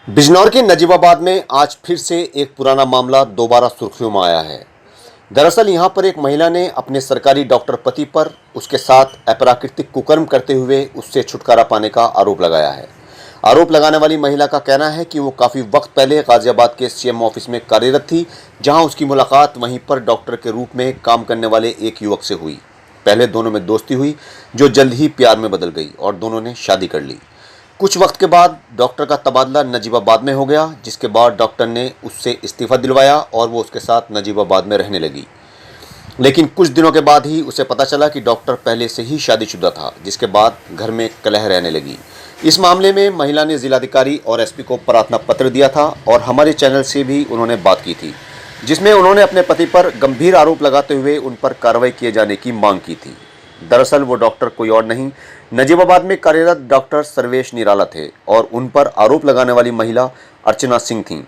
बिजनौर के नजीबाबाद में आज फिर से एक पुराना मामला दोबारा सुर्खियों में आया है। दरअसल यहां पर एक महिला ने अपने सरकारी डॉक्टर पति पर उसके साथ अप्राकृतिक कुकर्म करते हुए उससे छुटकारा पाने का आरोप लगाया है। आरोप लगाने वाली महिला का कहना है कि वो काफ़ी वक्त पहले गाजियाबाद के सीएम ऑफिस में कार्यरत थी, जहां उसकी मुलाकात वहीं पर डॉक्टर के रूप में काम करने वाले एक युवक से हुई। पहले दोनों में दोस्ती हुई, जो जल्द ही प्यार में बदल गई और दोनों ने शादी कर ली। कुछ वक्त के बाद डॉक्टर का तबादला नजीबाबाद में हो गया, जिसके बाद डॉक्टर ने उससे इस्तीफा दिलवाया और वो उसके साथ नजीबाबाद में रहने लगी। लेकिन कुछ दिनों के बाद ही उसे पता चला कि डॉक्टर पहले से ही शादीशुदा था, जिसके बाद घर में कलह रहने लगी। इस मामले में महिला ने जिलाधिकारी और एसपी को प्रार्थना पत्र दिया था और हमारे चैनल से भी उन्होंने बात की थी, जिसमें उन्होंने अपने पति पर गंभीर आरोप लगाते हुए उन पर कार्रवाई किए जाने की मांग की थी। दरअसल वो डॉक्टर कोई और नहीं, नजीबाबाद में कार्यरत डॉक्टर सर्वेश निराला थे और उन पर आरोप लगाने वाली महिला अर्चना सिंह थीं।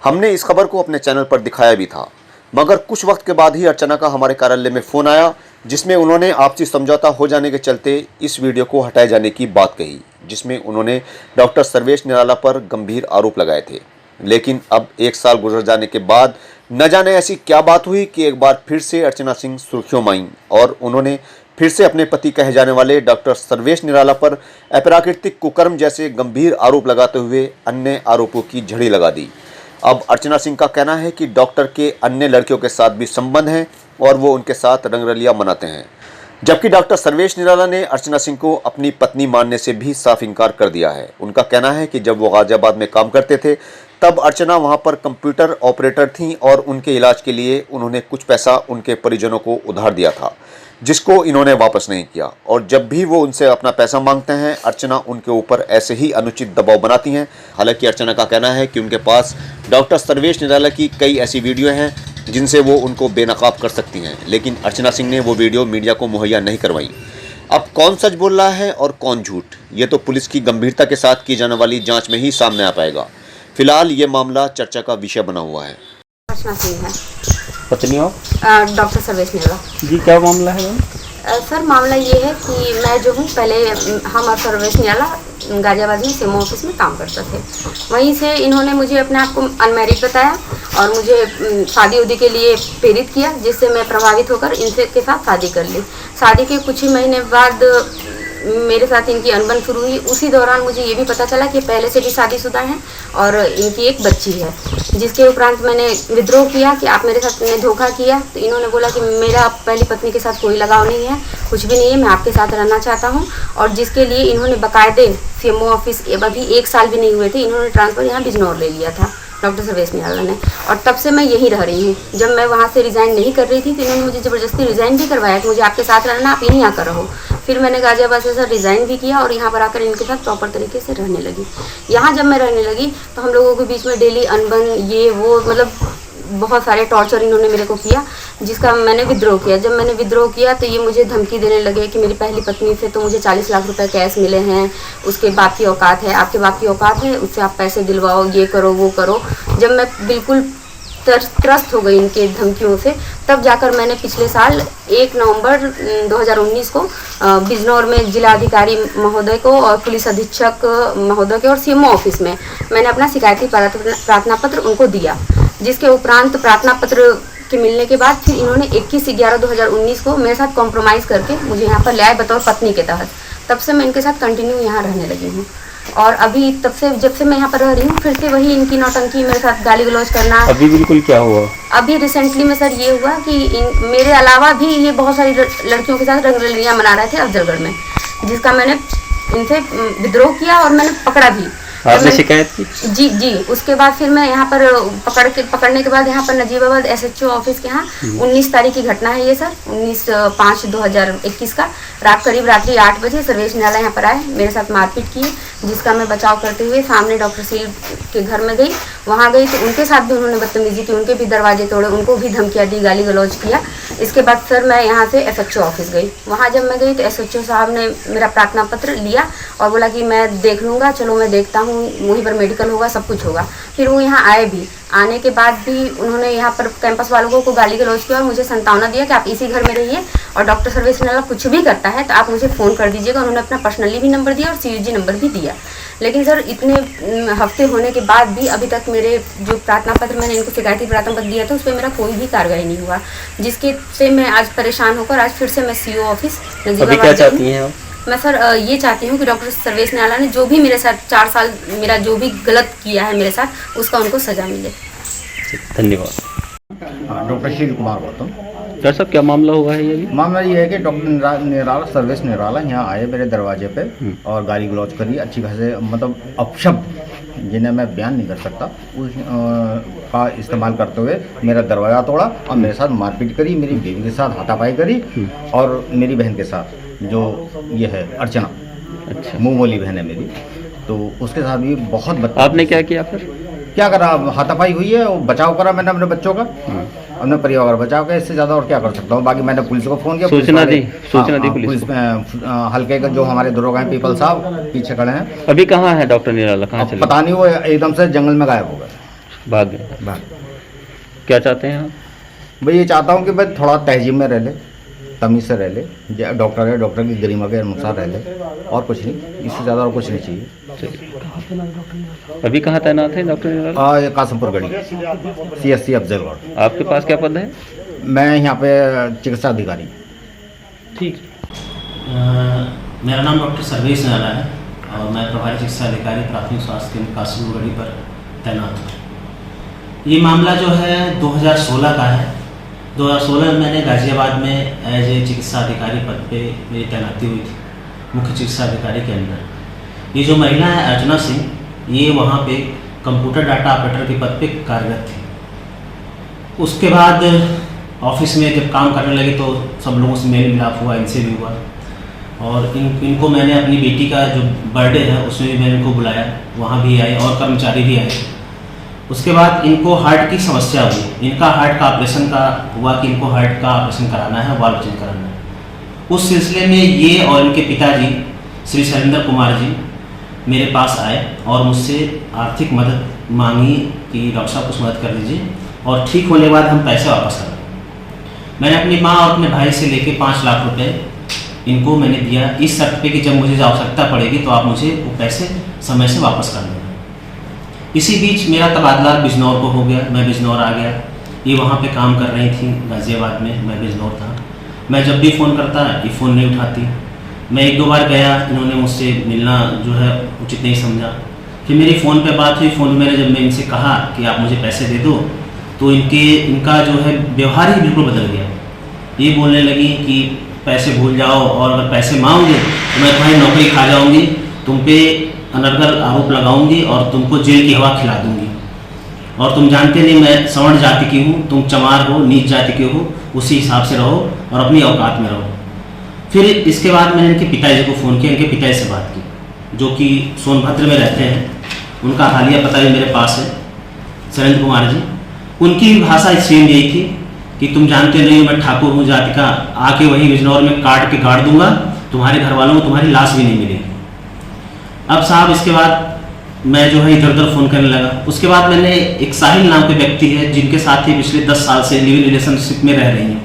हमने इस खबर को अपने चैनल पर दिखाया भी था, मगर कुछ वक्त के बाद ही अर्चना का हमारे कार्यालय में फ़ोन आया, जिसमें उन्होंने आपसी समझौता हो जाने के चलते इस वीडियो को हटाए जाने की बात कही, जिसमें उन्होंने डॉक्टर सर्वेश निराला पर गंभीर आरोप लगाए थे। लेकिन अब 1 साल गुजर जाने के बाद न जाने ऐसी क्या बात हुई कि एक बार फिर से अर्चना सिंह सुर्खियों में आईं और उन्होंने फिर से अपने पति कहे जाने वाले डॉक्टर सर्वेश निराला पर अप्राकृतिक कुकर्म जैसे गंभीर आरोप लगाते हुए अन्य आरोपों की झड़ी लगा दी। अब अर्चना सिंह का कहना है कि डॉक्टर के अन्य लड़कियों के साथ भी संबंध हैं और वो उनके साथ रंगरलियां मनाते हैं, जबकि डॉक्टर सर्वेश निराला ने अर्चना सिंह को अपनी पत्नी मानने से भी साफ इनकार कर दिया है। उनका कहना है कि जब वो गाजियाबाद में काम करते थे तब अर्चना वहां पर कंप्यूटर ऑपरेटर थीं और उनके इलाज के लिए उन्होंने कुछ पैसा उनके परिजनों को उधार दिया था, जिसको इन्होंने वापस नहीं किया। और जब भी वो उनसे अपना पैसा मांगते हैं, अर्चना उनके ऊपर ऐसे ही अनुचित दबाव बनाती हैं। हालांकि अर्चना का कहना है कि उनके पास डॉक्टर सर्वेश निराला की कई ऐसी वीडियो हैं जिनसे वो उनको बेनकाब कर सकती हैं, लेकिन अर्चना सिंह ने वो वीडियो मीडिया को मुहैया नहीं करवाई। अब कौन सच बोल रहा है और कौन झूठ, ये तो पुलिस की गंभीरता के साथ की जाने वाली जांच में ही सामने आ पाएगा। फिलहाल ये मामला चर्चा का विषय बना हुआ है। अर्चना सिंह है, पत्नी हो? डॉक्टर सर्वेश निराला जी, क्या मामला है मैम? सर मामला ये है कि मैं जो हूँ, पहले हम और सर्वेश निराला गाजियाबाद में सीएम ऑफिस में काम करते थे। वहीं से इन्होंने मुझे अपने आप को अनमैरिड बताया और मुझे शादी उदी के लिए प्रेरित किया, जिससे मैं प्रभावित होकर इनसे के साथ शादी कर ली। शादी के कुछ ही महीने बाद मेरे साथ इनकी अनबन शुरू हुई। उसी दौरान मुझे ये भी पता चला कि पहले से भी शादीशुदा हैं और इनकी एक बच्ची है, जिसके उपरांत मैंने विद्रोह किया कि आप मेरे साथ ने धोखा किया। तो इन्होंने बोला कि मेरा पहली पत्नी के साथ कोई लगाव नहीं है, कुछ भी नहीं है, मैं आपके साथ रहना चाहता हूँ। और जिसके लिए इन्होंने बाकायदे सीएमओ ऑफिस, अभी 1 साल भी नहीं हुए थे, इन्होंने ट्रांसफ़र यहाँ बिजनौर ले लिया था डॉक्टर सर्वेश निराला ने। और तब से मैं यहीं रह रही हूँ। जब मैं वहाँ से रिज़ाइन नहीं कर रही थी तो इन्होंने मुझे ज़बरदस्ती रिज़ाइन भी करवाया कि मुझे आपके साथ रहना, आप यहीं आकर रहो। फिर मैंने गाजियाबाद से सर रिज़ाइन भी किया और यहाँ पर आकर इनके साथ प्रॉपर तरीके से रहने लगी। यहाँ जब मैं रहने लगी तो हम लोगों के बीच में डेली अनबन, ये वो, मतलब बहुत सारे टॉर्चर इन्होंने मेरे को किया, जिसका मैंने विद्रोह किया। जब मैंने विद्रोह किया तो ये मुझे धमकी देने लगे कि मेरी पहली पत्नी से तो मुझे 40 लाख रुपए कैश मिले हैं, उसके बाप की औकात है, आपके बाप की औकात है, उससे आप पैसे दिलवाओ, ये करो वो करो। जब मैं बिल्कुल त्रस्त हो गई इनके धमकियों से, तब जाकर मैंने पिछले साल 1 नवंबर 2019 को बिजनौर में जिलाधिकारी महोदय को और पुलिस अधीक्षक महोदय के और सीएमओ ऑफिस में मैंने अपना शिकायती प्रार्थना पत्र उनको दिया, जिसके उपरांत प्रार्थना पत्र के मिलने के बाद फिर इन्होंने 21/11/2019 को मेरे साथ कॉम्प्रोमाइज़ करके मुझे यहाँ पर ले आए बतौर पत्नी के तहत। तब से मैं इनके साथ कंटिन्यू यहाँ रहने लगी हूँ और अभी तब से जब से मैं यहाँ पर रह रही हूँ, फिर से वही इनकी नौटंकी, मेरे साथ गाली गलौज करना। अभी बिल्कुल क्या हुआ? अभी रिसेंटली में सर ये हुआ कि मेरे अलावा भी ये बहुत सारी लड़कियों के साथ रंगरलियाँ मना रहे थे अफजलगढ़ में, जिसका मैंने इनसे विद्रोह किया और मैंने पकड़ा भी। आपने शिकायत की? जी। उसके बाद फिर मैं यहाँ पर पकड़ने के बाद यहाँ पर नजीबाबाद एसएचओ ऑफिस के यहाँ 19 तारीख की घटना है ये सर, 19/5/2021 का करीब रात्रि 8 बजे सर्वेश निराला यहाँ पर आए, मेरे साथ मारपीट की, जिसका मैं बचाव करते हुए सामने डॉक्टर सील के घर में गई। वहाँ गई तो उनके साथ भी उन्होंने बदतमीजी की, उनके भी दरवाजे तोड़े, उनको भी धमकियाँ दी, गाली गलौज किया। इसके बाद सर मैं यहाँ से एसएचओ ऑफिस गई। वहाँ जब मैं गई तो एसएचओ साहब ने मेरा प्रार्थना पत्र लिया और बोला कि मैं देख लूँगा, चलो मैं देखता हूँ, वहीं पर मेडिकल होगा, सब कुछ होगा। फिर वो यहाँ आए भी, आने के बाद भी उन्होंने यहाँ पर कैंपस वालों को गाली गलौज किया और मुझे संतावना दिया कि आप इसी घर में रहिए और डॉक्टर सर्वेश निराला कुछ भी करता है तो आप मुझे फ़ोन कर दीजिएगा। उन्होंने अपना पर्सनली भी नंबर दिया और CUG नंबर भी दिया। लेकिन सर इतने हफ्ते होने के बाद भी अभी तक मेरे जो प्रार्थना पत्र मैंने इनको शिकायती प्रार्थना पत्र दिया था उस पर मेरा कोई भी कार्रवाई नहीं हुआ, जिसके से मैं आज परेशान होकर आज फिर से मैं CO ऑफिस अभी क्या चाहती हैं आप? मैं सर ये चाहती हूँ कि डॉक्टर सर्वेश निराला ने जो भी मेरे साथ 4 साल मेरा जो भी गलत किया है मेरे साथ उसका उनको सजा मिले। धन्यवाद। डॉक्टर शिव कुमार गौतम। डॉक्टर साहब क्या मामला हुआ है ये अभी? मामला ये है कि डॉक्टर निराला सर्वेश निराला यहाँ आए मेरे दरवाजे पे और गाली गलौज करी अच्छी खासे, मतलब अपशब्द जिन्हें मैं बयान नहीं कर सकता उस का इस्तेमाल करते हुए मेरा दरवाज़ा तोड़ा और मेरे साथ मारपीट करी, मेरी बेबी के साथ हाथापाई करी और मेरी बहन के साथ जो ये है अर्चना, अच्छा, मुँह बोली बहन है मेरी, तो उसके साथ भी बहुत आपने क्या किया फिर? क्या करा, हाथापाई हुई है, बचाव करा मैंने अपने बच्चों का, अपने परिवार का बचाव किया, इससे ज़्यादा और क्या कर सकता हूँ। बाकी मैंने पुलिस को फ़ोन किया, सूचना दी पुलिस में हल्के का जो हमारे दरोगा हैं पीपल साहब पीछे खड़े हैं। अभी कहाँ है डॉक्टर निराला, कहाँ चले? पता नहीं, वो एकदम से जंगल में गायब हो गए, भाग गए। क्या चाहते हैं आप? भाई ये चाहता हूँ कि भाई थोड़ा तहजीब में रह ले, तमीज़ से रह ले, डॉक्टर है डॉक्टर की गरिमा के अनुसार रह ले, और कुछ नहीं, इससे ज़्यादा और कुछ नहीं चाहिए। अभी कहाँ तैनात है डॉक्टर निराला? ये कासमपुर गढ़ी CSC अफजलगढ़। आपके पास क्या पद है? मैं यहाँ पे चिकित्सा अधिकारी। ठीक। मेरा नाम डॉक्टर सर्वेश निराला है और मैं प्रभारी चिकित्सा अधिकारी प्राथमिक स्वास्थ्य केंद्र कासमपुर गढ़ी पर तैनात हूँ। ये मामला जो है 2016 का है। 2016 में मैंने गाज़ियाबाद में एज ए चिकित्सा अधिकारी पद पे मेरी तैनाती हुई थी, मुख्य चिकित्सा अधिकारी के अंदर। ये जो महिला है अर्चना सिंह, ये वहाँ पे कंप्यूटर डाटा ऑपरेटर के पद पे कार्यरत थी। उसके बाद ऑफिस में जब काम करने लगे तो सब लोगों से मेल मिलाप हुआ, इनसे भी हुआ और इनको मैंने अपनी बेटी का जो बर्थडे है उसमें भी मैंने इनको बुलाया, वहाँ भी आए और कर्मचारी भी आए। उसके बाद इनको हार्ट की समस्या हुई, इनका हार्ट का ऑपरेशन का हुआ कि इनको हार्ट का ऑपरेशन कराना है, वाल्व चेंज कराना है। उस सिलसिले में ये और इनके पिताजी श्री शैलेंद्र कुमार जी मेरे पास आए और मुझसे आर्थिक मदद मांगी कि डॉक्टर साहब कुछ मदद कर दीजिए और ठीक होने के बाद हम पैसे वापस करें। मैंने अपनी माँ और अपने भाई से लेके 5 लाख रुपए इनको मैंने दिया, इस शर्त पे कि जब मुझे आवश्यकता पड़ेगी तो आप मुझे वो पैसे समय से वापस कर देना। इसी बीच मेरा तबादला बिजनौर को हो गया, मैं बिजनौर आ गया। ये वहाँ पे काम कर रही थी गाज़ियाबाद में, मैं बिजनौर था। मैं जब भी फ़ोन करता ये फ़ोन नहीं उठाती। मैं 1-2 बार गया, इन्होंने मुझसे मिलना जो है उचित नहीं समझा। फिर मेरी फ़ोन पे बात हुई, फ़ोन में जब मैं इनसे कहा कि आप मुझे पैसे दे दो तो इनका जो है व्यवहार ही बिल्कुल बदल गया। ये बोलने लगी कि पैसे भूल जाओ और अगर पैसे मांगोगे तो मैं तुम्हारी नौकरी खा जाऊँगी, तुम पे अनर्गल आरोप लगाऊंगी और तुमको जेल की हवा खिला दूंगी। और तुम जानते नहीं मैं सवर्ण जाति की हूँ, तुम चमार हो, नीच जाति के हो, उसी हिसाब से रहो और अपनी औकात में रहो। फिर इसके बाद मैंने इनके पिताजी को फ़ोन किया, इनके पिताजी से बात की जो कि सोनभद्र में रहते हैं। उनका हालिया पता भी मेरे पास है, शैलेंद्र कुमार जी। उनकी भी भाषा सेम यही थी कि तुम जानते नहीं मैं ठाकुर हूँ जाति का, आके वहीं बिजनौर में काट के गाड़ दूंगा, तुम्हारे घर वालों को तुम्हारी लाश भी नहीं मिलेगी। अब साहब इसके बाद मैं जो है इधर उधर फ़ोन करने लगा। उसके बाद मैंने एक साहिल नाम के व्यक्ति है जिनके साथ ही पिछले 10 साल से लिव इन रिलेशनशिप में रह रही हैं,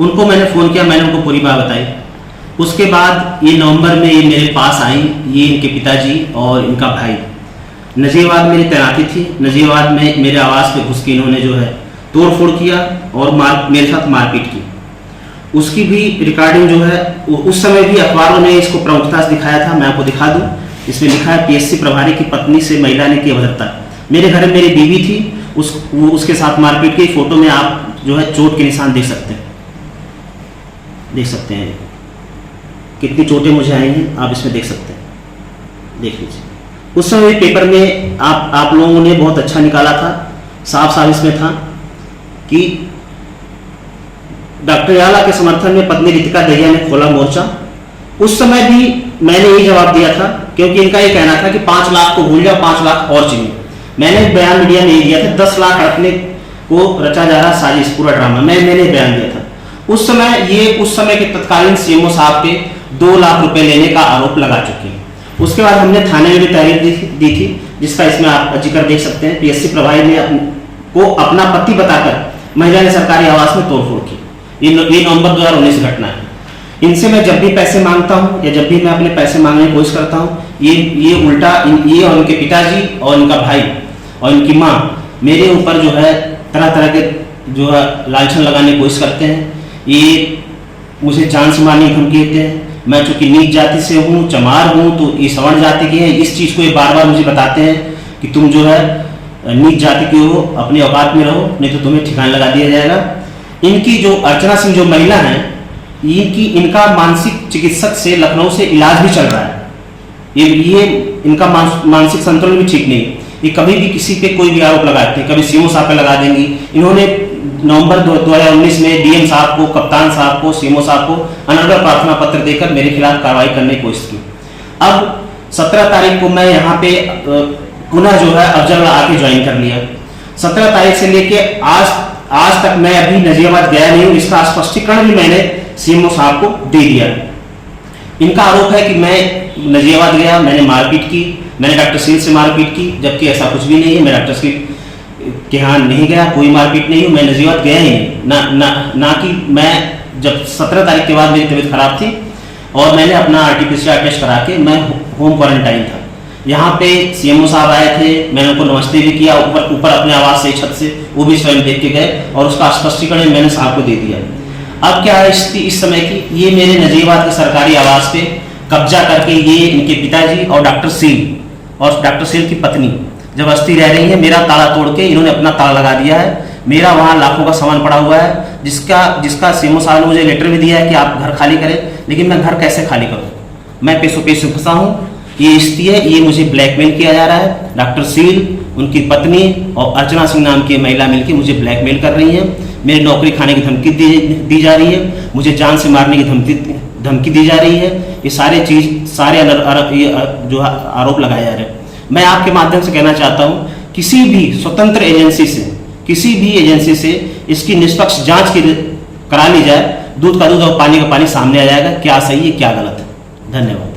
उनको मैंने फ़ोन किया, मैंने उनको पूरी बात बताई। उसके बाद ये नवंबर में ये मेरे पास आई, ये इनके पिताजी और इनका भाई। नजीबाबाद मेरी तैनाती थी, नजीबाबाद में मेरे आवास पे घुस के इन्होंने जो है तोड़ फोड़ किया और मेरे साथ मारपीट की। उसकी भी रिकॉर्डिंग जो है उस समय भी अखबारों ने इसको प्रमुखता से दिखाया था। मैं आपको दिखा दूं, इसमें लिखा है PSC प्रभारी की पत्नी से महिला ने की अभद्रता। मेरे घर में मेरी बीवी थी, उसके साथ मारपीट की। फोटो में आप जो है चोट के निशान देख सकते हैं, कितनी चोटें मुझे आई हैं आप इसमें देख सकते हैं, देख लीजिए। उस समय पेपर में आप लोगों ने बहुत अच्छा निकाला था, साफ साफ इसमें था कि डॉक्टर निराला के समर्थन में पत्नी रितिका दहिया ने खोला मोर्चा। उस समय भी मैंने यही जवाब दिया था, क्योंकि इनका ये कहना था कि 5 लाख को भूल जाओ, 5 लाख और चाहिए। मैंने बयान मीडिया में ये दिया था, 10 लाख रखने को रचा जा रहा साजिश, पूरा ड्रामा, मैंने बयान दिया था। उस समय के तत्कालीन CMO साहब पे 2 लाख रुपए लेने का आरोप लगा चुके हैं। उसके बाद हमने थाने में भी तहरीर दी थी जिसका इसमें आप जिक्र देख सकते हैं। पीएससी प्रभारी ने को अपना पति बताकर महिला ने सरकारी आवास में तोड़फोड़ की। ये नवंबर 2019 घटना है। इनसे मैं जब भी पैसे मांगता हूँ या जब भी मैं अपने पैसे मांगने की कोशिश करता हूँ, ये उल्टा ये और उनके पिताजी और इनका भाई और इनकी माँ मेरे ऊपर जो है तरह तरह के जो है लालछन लगाने की कोशिश करते हैं। ये मुझे जान से मारने की धमकी देते हैं। मैं चूंकि नीच जाति से हूँ, चमार हूँ, तो ये सवर्ण जाति के हैं। इस चीज़ को ये बार बार मुझे बताते हैं कि तुम जो है नीच जाति के हो, अपने औकात में रहो, नहीं तो तुम्हें ठिकाना लगा दिया जाएगा। इनकी जो अर्चना सिंह जो महिला हैं, इनका मानसिक चिकित्सक से लखनऊ से इलाज भी चल रहा है। ये इनका मानसिक संतुलन भी ठीक नहीं। ये कभी भी किसी पे कोई भी आरोप लगाते हैं, कभी सीओ साहब पे लगा देंगी। इन्होंने नवंबर 2019 में डीएम साहब को, कप्तान साहब को, सीएमओ साहब को अनर्गल प्रार्थना पत्र देकर मेरे खिलाफ कार्रवाई करने की कोशिश की। अब 17 तारीख को मैं यहाँ पे पुनः जो है अफजल आके ज्वाइन कर लिया। 17 तारीख से लेके आज तक मैं अभी नजीराबाद गया नहीं हूँ। इसका स्पष्टीकरण भी मैंने सीएमओ साहब को दे दिया। इनका आरोप है कि मैं नजीराबाद गया, मैंने मारपीट की, मैंने डॉक्टर सील से मारपीट की, जबकि ऐसा कुछ भी नहीं है। मैं डॉक्टर सील के यहाँ नहीं गया, कोई मारपीट नहीं हुई, मैं नजीराबाद गया ही नहीं। ना कि मैं जब 17 तारीख के बाद मेरी तबीयत खराब थी और मैंने अपना RT-PCR टेस्ट करा के मैं होम क्वारंटाइन था। यहाँ पे सीएमओ साहब आए थे, मैंने उनको नमस्ते भी किया ऊपर अपने आवास से, छत से, वो भी स्वयं देख के गए और उसका स्पष्टीकरण मैंने साहब को दे दिया। अब क्या है स्थिति इस समय की, ये मेरे नजीराबाद के सरकारी आवास पे कब्जा करके ये इनके पिताजी और डॉक्टर सील की पत्नी जबरदस्ती रह रही है। मेरा ताला तोड़ के इन्होंने अपना ताला लगा दिया है। मेरा वहाँ लाखों का सामान पड़ा हुआ है, जिसका सीएमओ साहब ने मुझे लेटर भी दिया है कि आप घर खाली करें, लेकिन मैं घर कैसे खाली करूँ? मैं पैसों फंसा हूँ। ये स्थिति है, ये मुझे ब्लैकमेल किया जा रहा है। डॉक्टर सील, उनकी पत्नी और अर्चना सिंह नाम की महिला मिलकर मुझे ब्लैकमेल कर रही है। मेरी नौकरी खाने की धमकी दी जा रही है, मुझे जान से मारने की धमकी दी जा रही है। ये सारे जो आरोप लगाए जा रहे हैं। मैं आपके माध्यम से कहना चाहता हूँ, किसी भी स्वतंत्र एजेंसी से, किसी भी एजेंसी से इसकी निष्पक्ष जांच करा ली जाए। दूध का दूध और पानी का पानी सामने आ जाएगा, क्या सही है क्या गलत है। धन्यवाद।